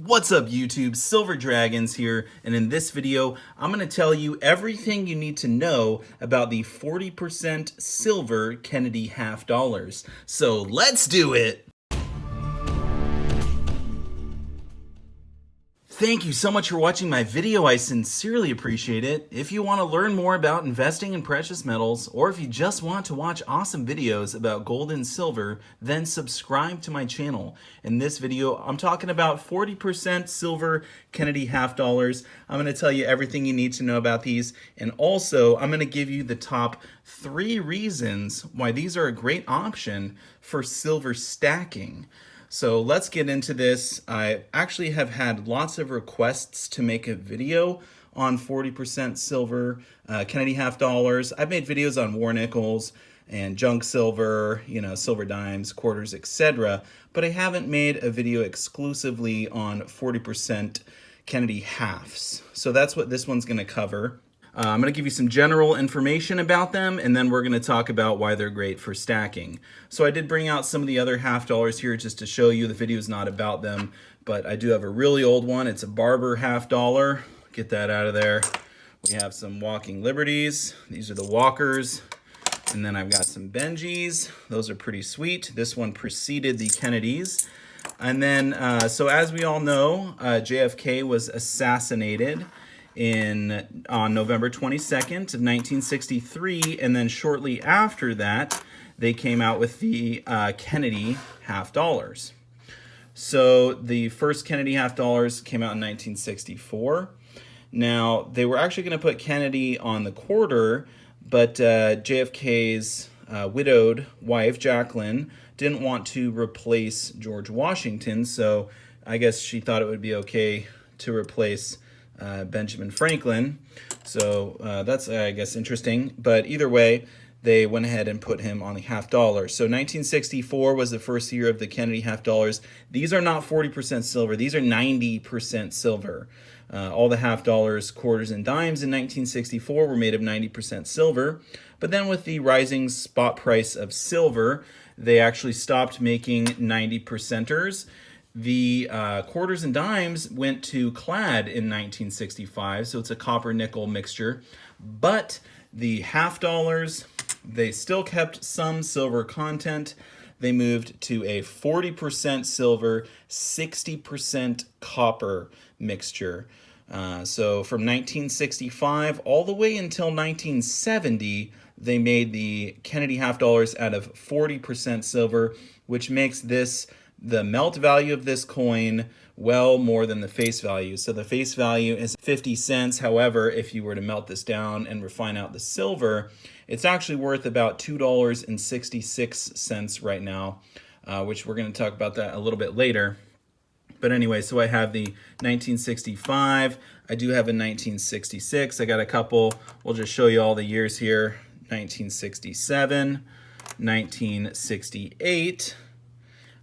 What's up YouTube, Silver Dragons here, and in this video I'm going to tell you everything you need to know about the 40% silver Kennedy half dollars. So let's do it! Thank you so much for watching my video. I sincerely appreciate it. If you want to learn more about investing in precious metals, or if you just want to watch awesome videos about gold and silver, then subscribe to my channel. In this video, I'm talking about 40% silver Kennedy half dollars. I'm going to tell you everything you need to know about these, and also I'm going to give you the top 3 reasons why these are a great option for silver stacking. So let's get into this. I actually have had lots of requests to make a video on 40% silver, Kennedy half dollars. I've made videos on war nickels and junk silver, silver dimes, quarters, etc. But I haven't made a video exclusively on 40% Kennedy halves. So that's what this one's gonna cover. I'm going to give you some general information about them, and then we're going to talk about why they're great for stacking. So I did bring out some of the other half dollars here just to show you. The video is not about them, but I do have a really old one. It's a barter half dollar. Get that out of there. We have some walking liberties. These are the walkers. And then I've got some Benjis. Those are pretty sweet. This one preceded the Kennedys. And then, so as we all know, JFK was assassinated on November 22nd of 1963, and then shortly after that, they came out with the Kennedy half dollars. So the first Kennedy half dollars came out in 1964. Now, they were actually going to put Kennedy on the quarter, but JFK's widowed wife, Jacqueline, didn't want to replace George Washington, so I guess she thought it would be okay to replace Benjamin Franklin. So that's, I guess, interesting. But either way, they went ahead and put him on the half dollar. So 1964 was the first year of the Kennedy half dollars. These are not 40% silver. These are 90% silver. All the half dollars, quarters, and dimes in 1964 were made of 90% silver. But then with the rising spot price of silver, they actually stopped making 90%ers. The quarters and dimes went to clad in 1965, so it's a copper-nickel mixture. But the half dollars, they still kept some silver content. They moved to a 40% silver, 60% copper mixture. So from 1965 all the way until 1970, they made the Kennedy half dollars out of 40% silver, which makes this the melt value of this coin well more than the face value. So the face value is 50 cents. However, if you were to melt this down and refine out the silver, it's actually worth about $2.66 right now, which we're going to talk about that a little bit later. But anyway, so I have the 1965. I do have a 1966. I got a couple. We'll just show you all the years here. 1967, 1968.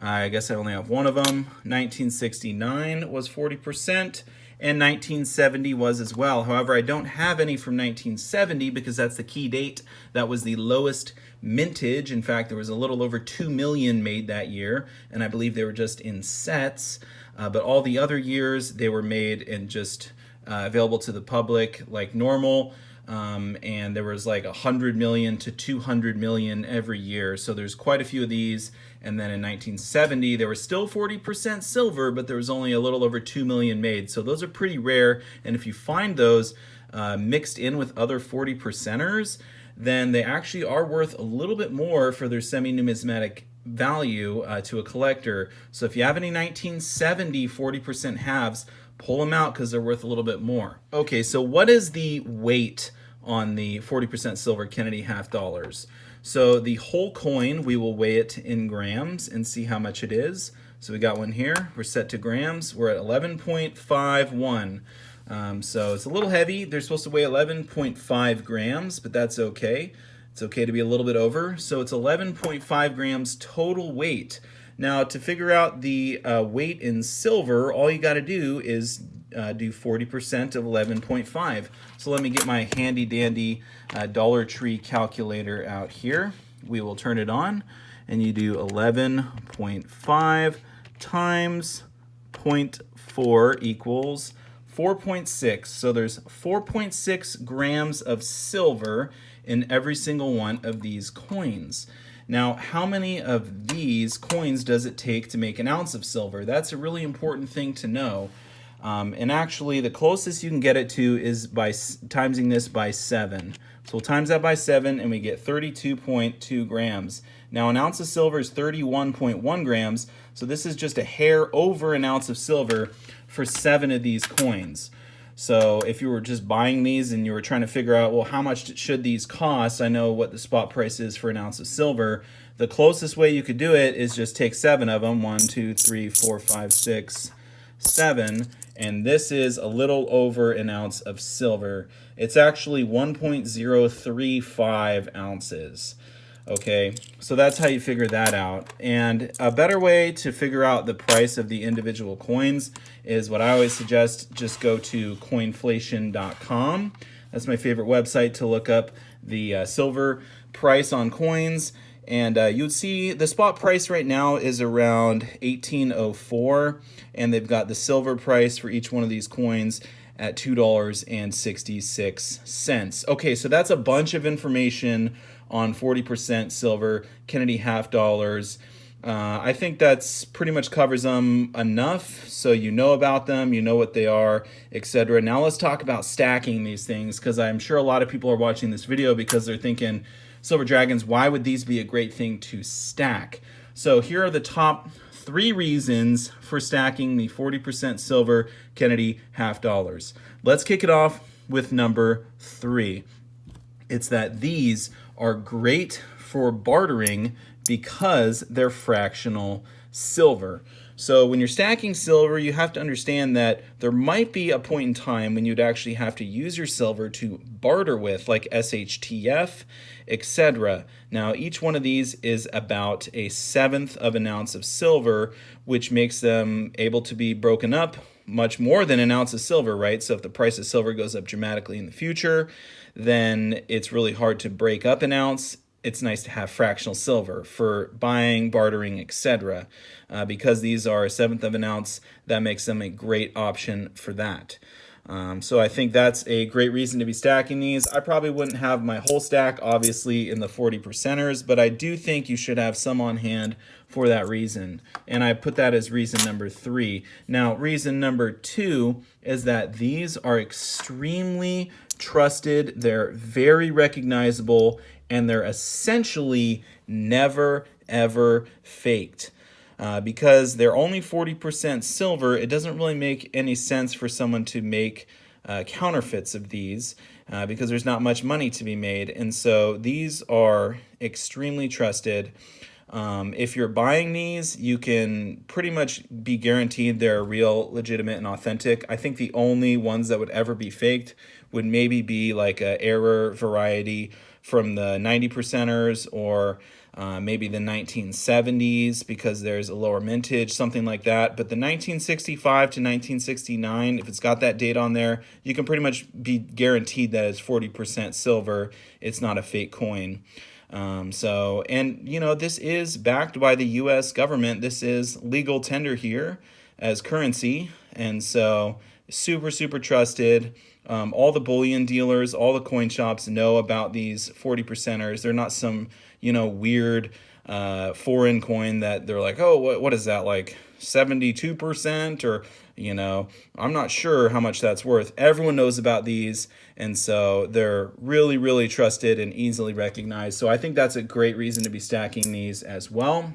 I guess I only have one of them. 1969 was 40%, and 1970 was as well. However, I don't have any from 1970 because that's the key date. That was the lowest mintage. In fact, there was a little over 2 million made that year, and I believe they were just in sets. But all the other years, they were made and just available to the public like normal. And there was like 100 million to 200 million every year. So there's quite a few of these. And then in 1970, there was still 40% silver, but there was only a little over 2 million made. So those are pretty rare. And if you find those mixed in with other 40%ers, then they actually are worth a little bit more for their semi-numismatic value to a collector. So if you have any 1970 40% halves, pull them out because they're worth a little bit more. Okay, so what is the weight on the 40% silver Kennedy half dollars? So the whole coin, we will weigh it in grams and see how much it is. So we got one here. We're set to grams. We're at 11.51. So it's a little heavy. They're supposed to weigh 11.5 grams, but that's okay. It's okay to be a little bit over. So it's 11.5 grams total weight. Now, to figure out the weight in silver, all you got to do is do 40% of 11.5. So let me get my handy dandy Dollar Tree calculator out here. We will turn it on, and you do 11.5 times 0.4 equals 4.6. So there's 4.6 grams of silver in every single one of these coins. Now, how many of these coins does it take to make an ounce of silver? That's a really important thing to know. And actually, the closest you can get it to is by timesing this by 7. So we'll times that by 7, and we get 32.2 grams. Now, an ounce of silver is 31.1 grams, so this is just a hair over an ounce of silver for 7 of these coins. So if you were just buying these and you were trying to figure out, well, how much should these cost? I know what the spot price is for an ounce of silver. The closest way you could do it is just take 7 of them, 1, 2, 3, 4, 5, 6, 7, and this is a little over an ounce of silver. It's actually 1.035 ounces. Okay, so that's how you figure that out. And a better way to figure out the price of the individual coins is what I always suggest: just go to coinflation.com. That's my favorite website to look up the silver price on coins. And you'd see the spot price right now is around 1804, and they've got the silver price for each one of these coins at $2.66. Okay, so that's a bunch of information on 40% silver, Kennedy half dollars. I think that's pretty much covers them enough, so you know about them, you know what they are, etc. Now let's talk about stacking these things, because I'm sure a lot of people are watching this video because they're thinking, Silver Dragons, why would these be a great thing to stack? So here are the top 3 reasons for stacking the 40% silver Kennedy half dollars. Let's kick it off with number 3. It's that these are great for bartering because they're fractional silver. So when you're stacking silver, you have to understand that there might be a point in time when you'd actually have to use your silver to barter with, like SHTF, etc. Now, each one of these is about 1/7 of an ounce of silver, which makes them able to be broken up much more than an ounce of silver, right? So if the price of silver goes up dramatically in the future, then it's really hard to break up an ounce. It's nice to have fractional silver for buying, bartering, etc. Because these are 1/7 of an ounce, that makes them a great option for that. So I think that's a great reason to be stacking these. I probably wouldn't have my whole stack, obviously, in the 40%ers, but I do think you should have some on hand for that reason. And I put that as reason number 3. Now, reason number 2 is that these are extremely trusted. They're very recognizable, and they're essentially never, ever faked. Because they're only 40% silver, it doesn't really make any sense for someone to make counterfeits of these because there's not much money to be made. And so these are extremely trusted. If you're buying these, you can pretty much be guaranteed they're real, legitimate, and authentic. I think the only ones that would ever be faked would maybe be like a error variety from the 90%ers or maybe the 1970s because there's a lower mintage, something like that. But the 1965 to 1969, if it's got that date on there, you can pretty much be guaranteed that it's 40% silver. It's not a fake coin. This is backed by the U.S. government. This is legal tender here as currency. And so super, super trusted. All the bullion dealers, all the coin shops know about these 40%ers. They're not some, weird foreign coin that they're like, oh, what is that, like 72%? Or, I'm not sure how much that's worth. Everyone knows about these, and so they're really, really trusted and easily recognized. So I think that's a great reason to be stacking these as well.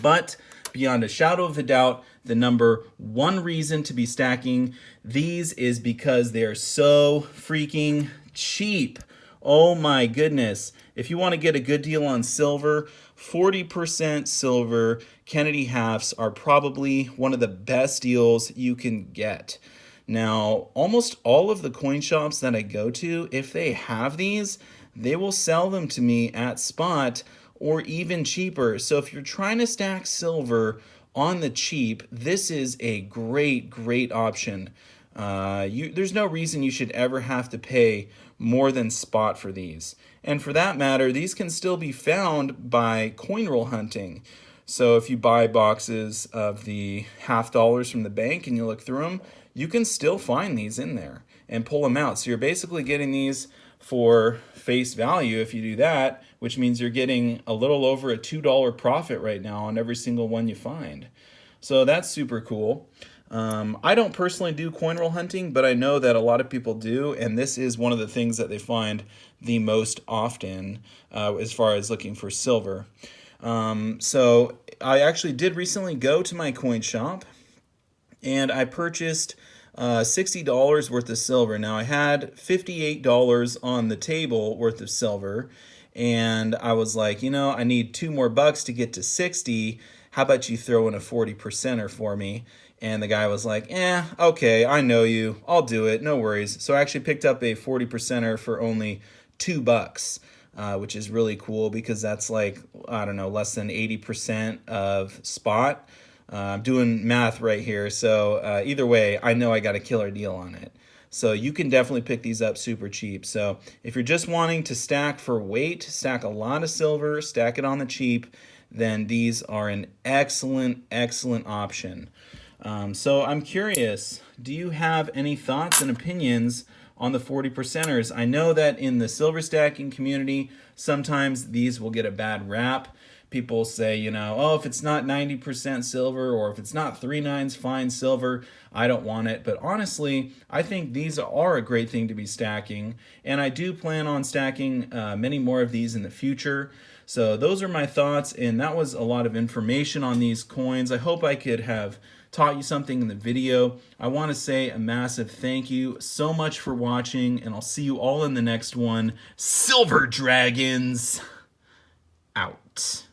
But beyond a shadow of a doubt, the number 1 reason to be stacking these is because they're so freaking cheap. Oh my goodness. If you want to get a good deal on silver, 40% silver Kennedy halves are probably one of the best deals you can get. Now, almost all of the coin shops that I go to, if they have these, they will sell them to me at spot or even cheaper. So if you're trying to stack silver on the cheap, this is a great, great option. There's no reason you should ever have to pay more than spot for these. And for that matter, these can still be found by coin roll hunting. So if you buy boxes of the half dollars from the bank and you look through them, you can still find these in there and pull them out. So you're basically getting these for face value if you do that, which means you're getting a little over a $2 profit right now on every single one you find. So that's super cool. I don't personally do coin roll hunting, but I know that a lot of people do, and this is one of the things that they find the most often as far as looking for silver. So I actually did recently go to my coin shop, and I purchased $60 worth of silver. Now I had $58 on the table worth of silver, and I was like, I need $2 more to get to 60. How about you throw in a 40%er for me? And the guy was like, okay, I know you. I'll do it. No worries. So I actually picked up a 40%er for only $2. Which is really cool because that's like, I don't know, less than 80% of spot. I'm doing math right here. So either way, I know I got a killer deal on it. So you can definitely pick these up super cheap. So if you're just wanting to stack for weight, stack a lot of silver, stack it on the cheap, then these are an excellent, excellent option. So I'm curious, do you have any thoughts and opinions on the 40%ers? I know that in the silver stacking community, sometimes these will get a bad rap. People say, if it's not 90% silver or if it's not 3/9 fine silver, I don't want it. But honestly, I think these are a great thing to be stacking. And I do plan on stacking many more of these in the future. So those are my thoughts, and that was a lot of information on these coins. I hope I could have taught you something in the video. I want to say a massive thank you so much for watching, and I'll see you all in the next one. Silver Dragons out.